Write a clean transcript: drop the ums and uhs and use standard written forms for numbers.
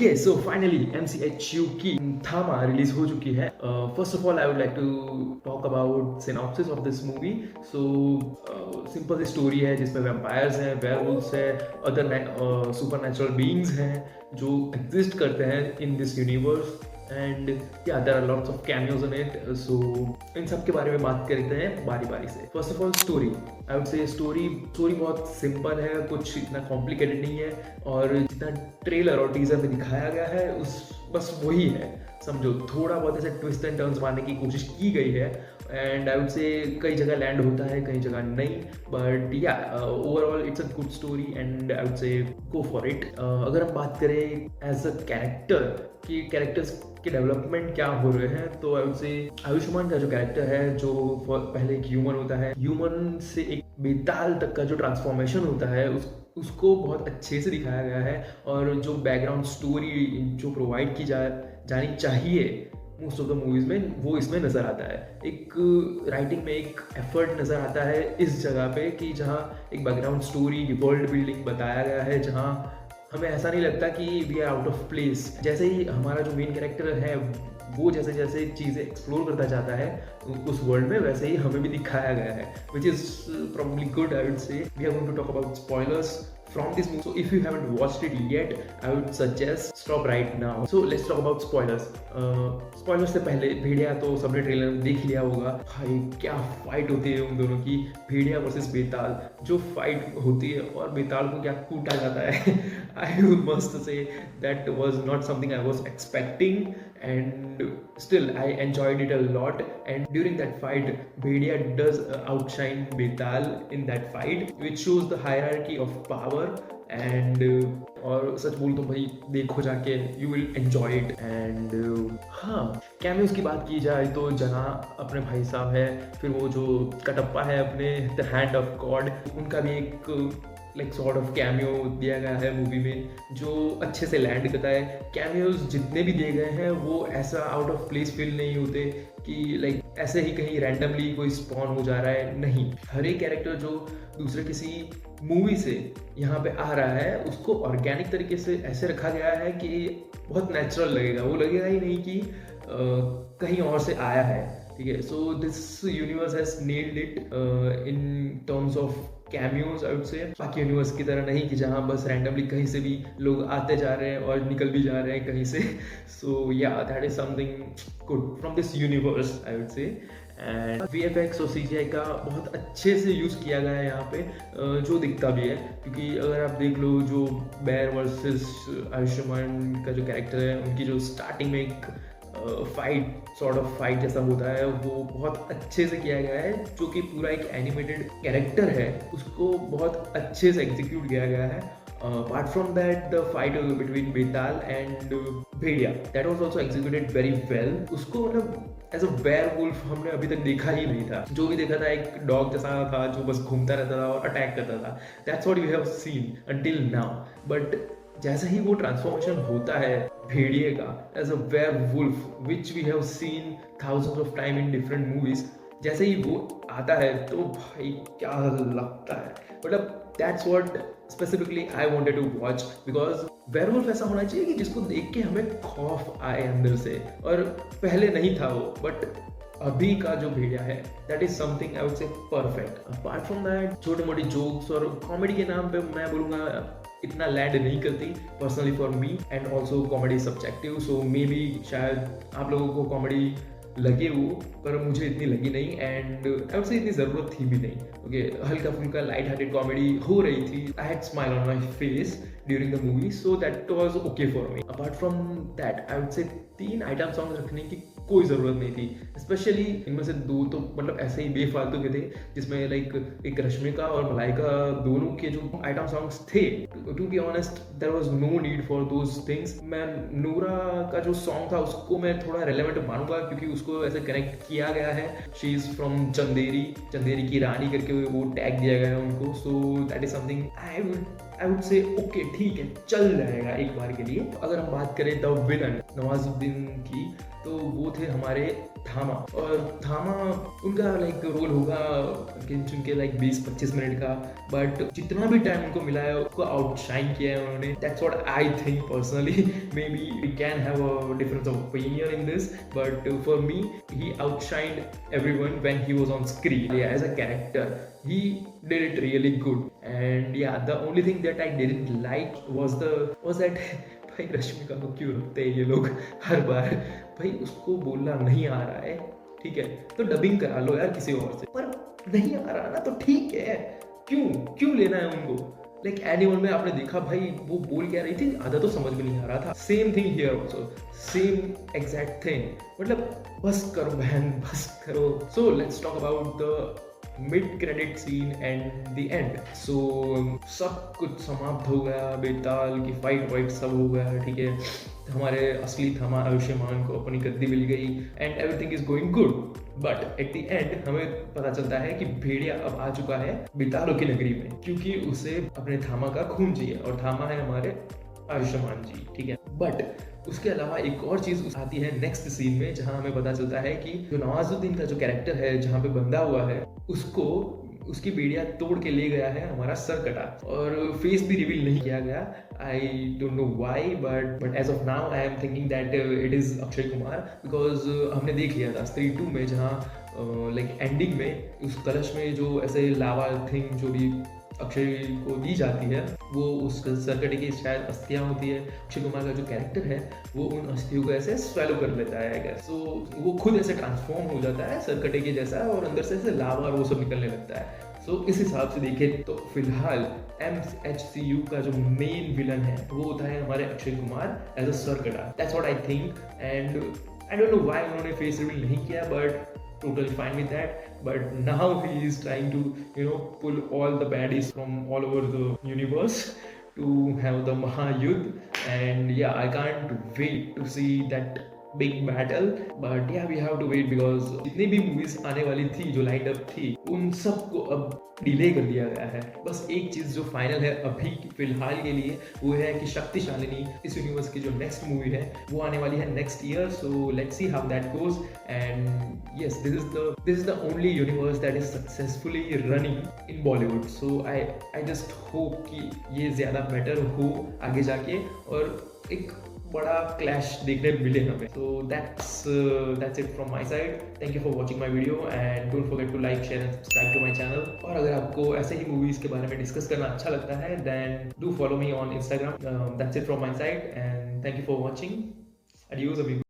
Okay so finally MCHU की थामा release हो चुकी है। First of all I would like to talk about synopsis of this movie. So simple सी story है जिसमें वैम्पायर्स हैं, वेयरवुल्व्स हैं, अदर सुपर नेचुरल बीइंग्स हैं जो एग्जिस्ट करते हैं इन दिस यूनिवर्स एंड या there are lots of cameos in it. So इन सब के बारे में बात करते हैं बारी बारी से। First of all story, I would से स्टोरी बहुत सिंपल है, कुछ इतना कॉम्प्लिकेटेड नहीं है और जितना ट्रेलर और टीजर में दिखाया गया है उस बस वही है समझो। थोड़ा बहुत ऐसे ट्विस्ट एंड टर्न्स मारने की कोशिश की गई है एंड आई वुड से कई जगह लैंड होता है कई जगह नहीं, बट या overall it's a good story and I would से गो फॉर इट। अगर हम बात करें एज अ कैरेक्टर कि कैरेक्टर्स के डेवलपमेंट क्या हो रहे हैं तो आई वुड से आयुष्मान का जो कैरेक्टर है जो पहले एक ह्यूमन होता है, ह्यूमन से एक बेताल तक का जो ट्रांसफॉर्मेशन होता है उसको बहुत अच्छे से दिखाया गया है और जो बैकग्राउंड स्टोरी जो प्रोवाइड की जानी चाहिए मोस्ट ऑफ द मूवीज में वो इसमें नज़र आता है। एक राइटिंग में एक एफर्ट नज़र आता है इस जगह पे कि जहाँ एक बैकग्राउंड स्टोरी वर्ल्ड बिल्डिंग बताया गया है जहाँ हमें ऐसा नहीं लगता कि we are out of place. जैसे ही हमारा जो मेन कैरेक्टर है वो जैसे जैसे चीज़ें एक्सप्लोर करता जाता है उस वर्ल्ड में वैसे ही हमें भी दिखाया गया है, which is probably good. I would say we are going to talk about spoilers from this movie, so if you haven't watched it yet I would suggest stop right now. So let's talk about spoilers. Spoilers से पहले भेड़िया तो सबने trailer में देख लिया होगा। भाई क्या फाइट होती है उन दोनों की, भेड़िया वर्सेस बेताल। जो फाइट होती है और बेताल को क्या कूटा जाता है I must say that was not something I was expecting and still I enjoyed it a lot and during that fight Bhediya does outshine Beetal in that fight which shows the hierarchy of power and और सच बोल तो भाई देखो जाके you will enjoy it. And हाँ cameos की बात की जाए तो जहाँ अपने भाई साहब है, फिर वो जो कटप्पा है अपने द हैंड ऑफ गॉड, उनका भी एक लाइक सॉर्ट ऑफ कैमियो दिया गया है मूवी में जो अच्छे से लैंड करता है। कैमियोज जितने भी दिए गए हैं वो ऐसा आउट ऑफ प्लेस फील नहीं होते कि लाइक ऐसे ही कहीं रैंडमली कोई स्पॉन हो जा रहा है, नहीं। हर एक कैरेक्टर जो दूसरे किसी मूवी से यहाँ पे आ रहा है उसको ऑर्गेनिक तरीके से ऐसे रखा गया है कि बहुत नेचुरल लगेगा, वो लगेगा ही नहीं कि कहीं और से आया है, ठीक है। So this universe has nailed it in terms of cameos I would से। बाकी यूनिवर्स की तरह नहीं कि जहाँ बस रैंडमली कहीं से भी लोग आते जा रहे हैं और निकल भी जा रहे हैं कहीं से। सो या that is something good from this universe I would से। एंड VFX और CGI का बहुत अच्छे से यूज़ किया गया है यहाँ पे जो दिखता भी है, क्योंकि अगर आप देख लो जो बेयर वर्सेस आयुष्मान का जो कैरेक्टर है उनकी जो स्टार्टिंग में एक फाइट सॉर्ट ऑफ फाइट जैसा होता है वो बहुत अच्छे से किया गया है, जो कि पूरा एक एनिमेटेड कैरेक्टर है उसको बहुत अच्छे से एग्जीक्यूट किया गया है। Apart from that, the fight between Beetal and Bhediya that was also executed very well. उसको मतलब एज अ वेयरवुल्फ हमने अभी तक देखा ही नहीं था। जो भी देखा था एक डॉग जैसा था जो बस घूमता रहता था और अटैक करता था, that's what we have seen until now. But जैसे ही वो ट्रांसफॉर्मेशन होता है भेड़िए का as a werewolf which we have seen thousands of time in different movies, जैसे ही वो आता है तो भाई क्या लगता है, मतलब that's what specifically I wanted to watch. Because werewolf ऐसा होना चाहिए कि जिसको देख के हमें खौफ आए अंदर से, और पहले नहीं था वो, बट अभी का जो भेड़िया है that is something I would से परफेक्ट। अपार्ट फ्रॉम दैट छोटे मोटे जोक्स और कॉमेडी के नाम पे मैं बोलूँगा इतना लैंड नहीं करती personally for me, and also comedy subjective, so may be शायद आप लोगों को कॉमेडी लगे वो, पर मुझे इतनी लगी नहीं एंड आई वुड से इतनी ज़रूरत थी भी नहीं। ओके हल्का फुल्का लाइट हार्टेड कॉमेडी हो रही थी, I had smile on my face during the movie, so that was okay for me. Apart from that I would से 3 आइटम सॉन्ग रखने की कोई ज़रूरत नहीं थी, स्पेशली इनमें से 2 तो मतलब ऐसे ही बेफालतू के थे, जिसमें लाइक एक रश्मिका और मलाइका दोनों के जो आइटम सॉन्ग्स थे, to be honest there was no need for those things. मैं नूरा का जो सॉन्ग था उसको मैं थोड़ा रेलेवेंट मानूंगा क्योंकि उसको ऐसे कनेक्ट किया गया है, शी इज़ फ्रॉम चंदेरी की रानी करके वो टैग दिया गया है उनको, so that is something I would से ओके ठीक है चल जाएगा एक बार के लिए। अगर हम बात करें द विलन नवाजुद्दीन की तो वो थे थे हमारे थामा, और थामा उनका लाइक रोल होगा उनके लाइक 20-25 मिनट का, बट जितना भी टाइम उनको मिला है उसको आउटशाइन किया है उन्होंने। That's what I think personally, maybe we can have a difference of opinion in this, but for me he outshined everyone when he was on screen as a character. He did it really good, and yeah, the only thing that I didn't like was that भाई रश्मिका को क्यों रखते हैं ये लोग हर बार? भाई उसको बोलना नहीं आ रहा है, ठीक है, तो डबिंग करा लो यार किसी और से, पर नहीं आ रहा ना तो ठीक है, क्यों लेना है उनको? लाइक एनिमल में आपने देखा भाई वो बोल क्या रही थी, आधा तो समझ में नहीं आ रहा था। Same thing here also, same exact thing, मतलब बस करो बहन, बस करो। So let's talk about the mid credit scene and the end. So सब कुछ समाप्त हो गया, बेताल की फाइट सब हो गया, ठीक है, हमारे असली थामा आयुष्मान को अपनी गद्दी मिल गई and everything is going good. But at the end हमें पता चलता है कि भेड़िया अब आ चुका है बेतालों की नगरी में, क्योंकि उसे अपने थामा का खून चाहिए, और थामा है हमारे आयुष्मान जी, ठीक है। बट उसके अलावा एक और चीज आती है नेक्स्ट सीन में, जहां हमें पता चलता है कि जो नवाजुद्दीन का जो कैरेक्टर है जहां पे बंधा हुआ है, उसको उसकी बेड़िया तोड़ के ले गया है हमारा सरकटा, और फेस भी रिवील नहीं किया गया। I don't know why, but as of now I am thinking that it is Akshay Kumar, because हमने देख लिया था स्त्री 2 में, जहाँ लाइक एंडिंग में उस कलश में जो ऐसे लावा थिंग जो भी अक्षय को दी जाती है, वो उस सरकटे की शायद अस्थियां होती है। अक्षय कुमार का जो कैरेक्टर है वो उन अस्थियों को ऐसे स्वेलो कर लेता है, आई गेस। सो वो खुद ऐसे ट्रांसफॉर्म हो जाता है सरकटे के जैसा, और अंदर से ऐसे लावा और वो सब निकलने लगता है। सो इस हिसाब से देखें तो फिलहाल MHCU का जो मेन विलन है वो होता है हमारे Akshay Kumar as a sarkata. That's what I think, and I don't know why उन्होंने फेस रिवील नहीं किया, but totally fine with that. But now he is trying to, you know, pull all the baddies from all over the universe to have the Mahayuddh, and yeah, I can't wait to see that big battle. But yeah, we have to wait because जितनी भी movies आने वाली थी जो light up थी, उन सबको अब डिले कर दिया गया है। बस एक चीज जो फाइनल है अभी फिलहाल के लिए, वो है कि शक्तिशालिनी इस यूनिवर्स की जो नेक्स्ट मूवी है वो आने वाली है next year. So let's see how that goes, and yes, this is the only universe that is successfully running in Bollywood. So I just hope कि ये ज़्यादा बेटर हो आगे जाके, और एक बड़ा क्लैश देखने मिले हमें। So that's it from my side. Thank you for watching my video, and don't forget to like, share and subscribe to my channel. और अगर आपको ऐसे ही मूवीज के बारे में डिस्कस करना अच्छा लगता है, then do follow me on Instagram. That's it from my side, and thank you for watching. Adios अभी।